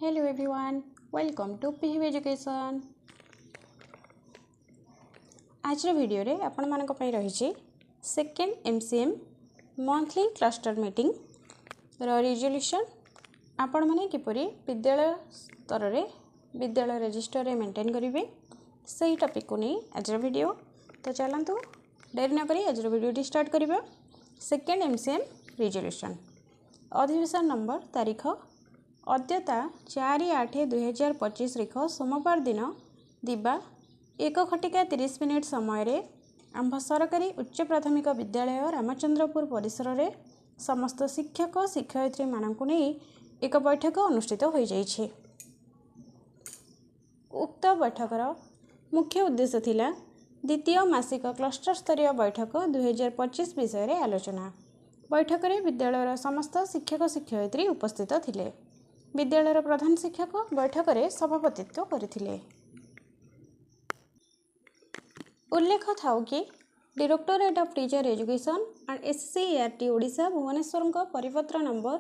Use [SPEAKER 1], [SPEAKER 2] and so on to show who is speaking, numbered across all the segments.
[SPEAKER 1] Hello everyone, welcome to PHB Education. आज video रे आपण मानक पई रही second MCM monthly cluster meeting रो रिजोल्यूशन आपण माने किपरि विद्यालय स्तर रे विद्यालय रजिस्टर रे मेंटेन करिवे सही टॉपिक को नहीं आज वीडियो। तो चलंतु देरी न करी आज वीडियो स्टार्ट करिबा। सेकेंड MCM रिजोल्यूशन अधिवेशन नंबर तारीख अद्यता 4/8/2025 रेख सोमवार दिन दिबा 1:30 समय रे आंभ सरकारी उच्च प्राथमिक विद्यालय रामचंद्रपुर परिसर रे समस्त शिक्षक शिक्षयित्री मानकु नै एक बैठक अनुष्ठित हो जाइछे। उक्त बैठकर मुख्य उद्देश्य थिला द्वितीय मासिक क्लस्टर स्तरीय बैठक 2025 विषय रे आलोचना। बैठक रे विद्यालय समस्त शिक्षक शिक्षयित्री उपस्थित थिले। विद्यालय प्रधान शिक्षक बैठक रे सभापतित्व करथिले। उल्लेख थाउ कि directorate of teacher education and SCERT Odisha Bhubaneswar परिपत्र नंबर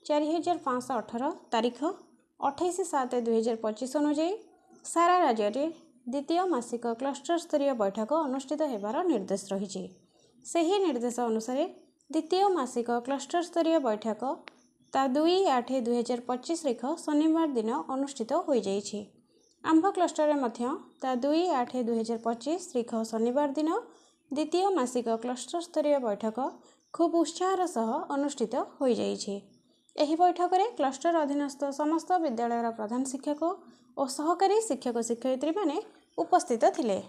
[SPEAKER 1] 4518 तारीख 28/7/2025 अनुଯାयी सारा राज्य रे द्वितीय मासिक क्लस्टर स्तरीय बैठक अनुष्ठित हेबार निर्देश रही। सही निर्देश अनुसार द्वितीय मासिक क्लस्टर स्तरीय बैठक 2/8/2025 रेख शनिवार दिन अनुष्ठित हो जाइछि। आंभ क्लस्टर मध्य 2/8/2025 रेख शनिवार दिन द्वितीय मासिक क्लस्टर स्तरीय बैठक खूब उत्साहर सह अनुष्ठित हो जाइछि। एही बैठक रे क्लस्टर अधीनस्थ समस्त विद्यालय प्रधान शिक्षक और सहकारी शिक्षक शिक्षयित्री माने उपस्थित थिले।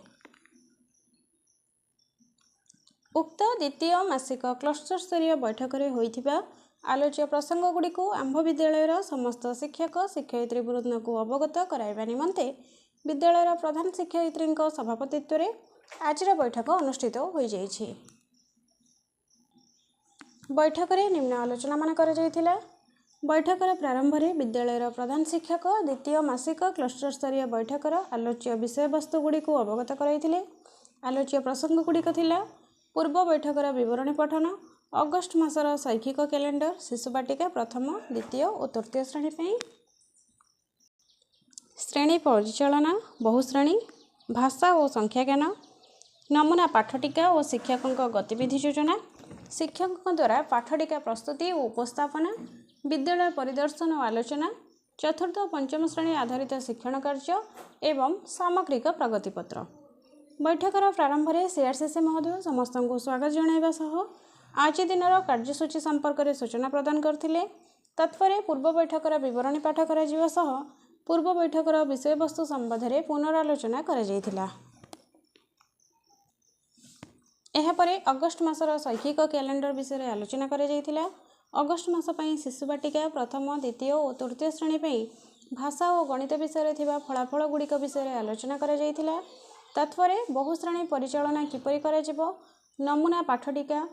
[SPEAKER 1] उक्त द्वितीय मासिक क्लस्टर स्तरीय बैठक रे होइथिबा आलोच्य प्रसंग गुड़ी को आंभ विद्यालय समस्त शिक्षक शिक्षयित्री वृंद को अवगत कराइबा निमंते विद्यालय प्रधान शिक्षयित्री सभापतित्व रे आज बैठक अनुष्ठित हो जाइछि। बैठक रे निम्न आलोचना मान करा जायथिला। बैठक प्रारंभ रे विद्यालय प्रधान शिक्षक द्वितीय मासिक क्लस्टर स्तरीय बैठक आलोच्य विषय वस्तु गुड़ी को अवगत कराइथिले। आलोच्य प्रसंग गुड़िक थिला पूर्व बैठक विवरणी पठन, अगस्ट मासर शैक्षिक कैलेंडर, शिशु बाटिका प्रथम द्वितीय और तृतीय श्रेणी पे श्रेणी परिचालना, बहुश्रेणी, भाषा और संख्या ज्ञान, नमूना पाठटिका और शिक्षकों गतिविधि योजना, शिक्षकों द्वारा पाठटिका प्रस्तुति और उपस्थापना, विद्यालय परिदर्शन और आलोचना, चतुर्थ और पंचम श्रेणी आधारित शिक्षण कार्य एवं सामग्रिक प्रगतिपत्र। बैठकर प्रारंभ में CRCC महोदय समस्त को स्वागत जणाइबा सह आज दिन कार्यसूची संपर्क में सूचना प्रदान करथिले। तत्पर पूर्व बैठकर विवरणी पाठ करा जिवा सह पूर्व बैठकर विषय वस्तु संबंध में पुनरालोचना करा जायथिला। एहा परे अगस्ट मासर शैक्षिक कैलेंडर विषय में आलोचना करा जायथिला। अगस्ट मास पई शिशु बाटिका प्रथम द्वितीय और तृतीय श्रेणी पई भाषा और गणित विषय थिबा फलाफल गुड़िक विषय में आलोचना करा जायथिला। तत्पर बहुश्रेणी परिचालना किपरि करा जिवो, नमूना पाठटिका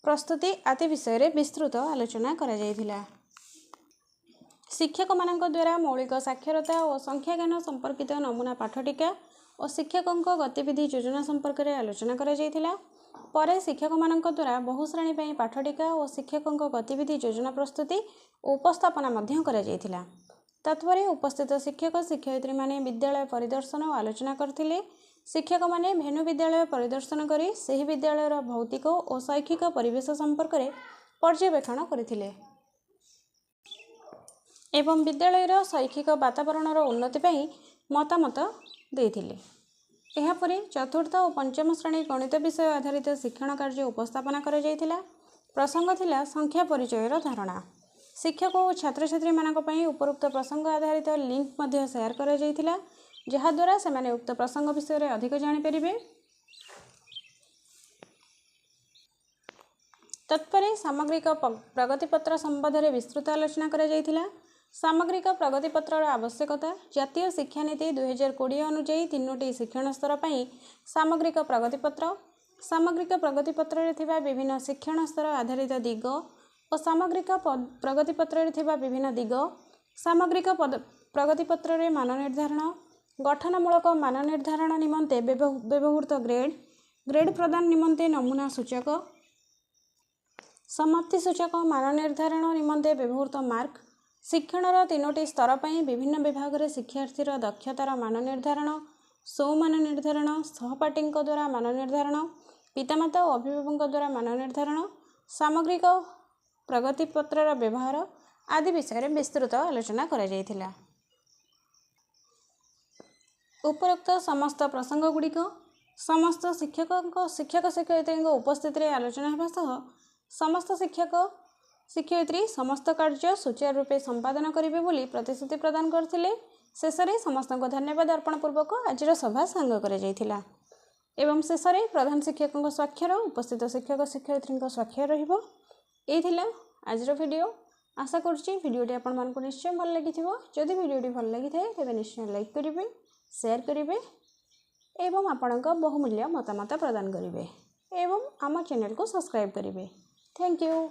[SPEAKER 1] प्रस्तुति आदि विषय रे विस्तृत आलोचना करा जायथिला। शिक्षक मानक द्वारा मौलिक साक्षरता और संख्या ज्ञान संपर्कित नमूना पाठटिका और शिक्षकों गतिविधि योजना संपर्क में आलोचना करा जायथिला। परे शिक्षक मानक द्वारा बहुश्रेणी पई पाठटिका और शिक्षकों गतिविधि योजना प्रस्तुति और उपस्थापना मध्य करा जायथिला। तत्पर उपस्थित शिक्षक शिक्षयित्री माने विद्यालय परिदर्शन और आलोचना करथिले। शिक्षक माने भेनु विद्यालय परिदर्शन करी सही विद्यालय भौतिक और शैक्षिक परिवेश संपर्क में पर्यवेक्षण करथिले एवं विद्यालय शैक्षिक वातावरण उन्नति पई मतामत देथिले। एहा परे चतुर्थ और पंचम श्रेणी गणित विषय आधारित शिक्षण कार्य उपस्थापना करा जायथिला। प्रसंग थिला संख्या परिचय धारणा। शिक्षक और छात्र छात्री मानक पई उपरोक्त प्रसंग आधारित लिंक मध्य शेयर करा जायथिला जहाद्वारा से उक्त प्रसंग विषय में अधिक जानीपर। तत्पर सामग्रिक प्रगतिपत्र संबंध में विस्तृत आलोचना करा जायथिला। सामग्रिक प्रगतिपत्र आवश्यकता, जातीय शिक्षा नीति 2020 अनुଯାयी 3टी शिक्षण स्तर पर सामग्रिक प्रगतिपत्र, सामग्रिक प्रगतिपत्र रे थिबा विभिन्न शिक्षण स्तर आधारित दिग और सामग्रिक प्रगतिपत्र रे थिबा विभिन्न दिग, सामग्रिक प्रगतिपत्र रे मान निर्धारण, गठनमूलक मान निर्धारण निमंते व्यवहृत ग्रेड प्रदान निमंते नमूना सूचक, समाप्ति सूचक मान निर्धारण निमंते व्यवहृत मार्क शिक्षणर 3टी स्तर पर विभिन्न विभाग में शिक्षार्थीर दक्षतार मान निर्धारण मान निर्धारण सहपाठी द्वारा मान निर्धारण पितामाता और अभिभावकों द्वारा मान निर्धारण सामग्रिक प्रगति पत्रर व्यवहार आदि विषय में विस्तृत आलोचना करा जायथिला। उपरोक्त समस्त प्रसंग गुड़िक समस्त शिक्षक शिक्षयित्री उपस्थित आलोचना होगा सह समस्त शिक्षक शिक्षयित्री समस्त कार्य सुचारू रूपे संपादन करेंगे बोली प्रतिश्रुति प्रदान करथिले। शेष में समस्त को धन्यवाद अर्पण पूर्वक आज सभा सांग करा एवं शेष में प्रधान शिक्षक स्वाक्षर उपस्थित शिक्षक शिक्षयित्री स्वाक्षर रहिबो। आज वीडियो आशा करुच्ची भिडियोटी आपको निश्चय भल लगी। जदि भिडियोटी भल लगी थाए तेज निश्चय लाइक करेंगे शेयर करेंगे एवं आपण बहुमूल्य मतामत प्रदान करेंगे एवं आम चैनल को सब्सक्राइब करेंगे। Thank you.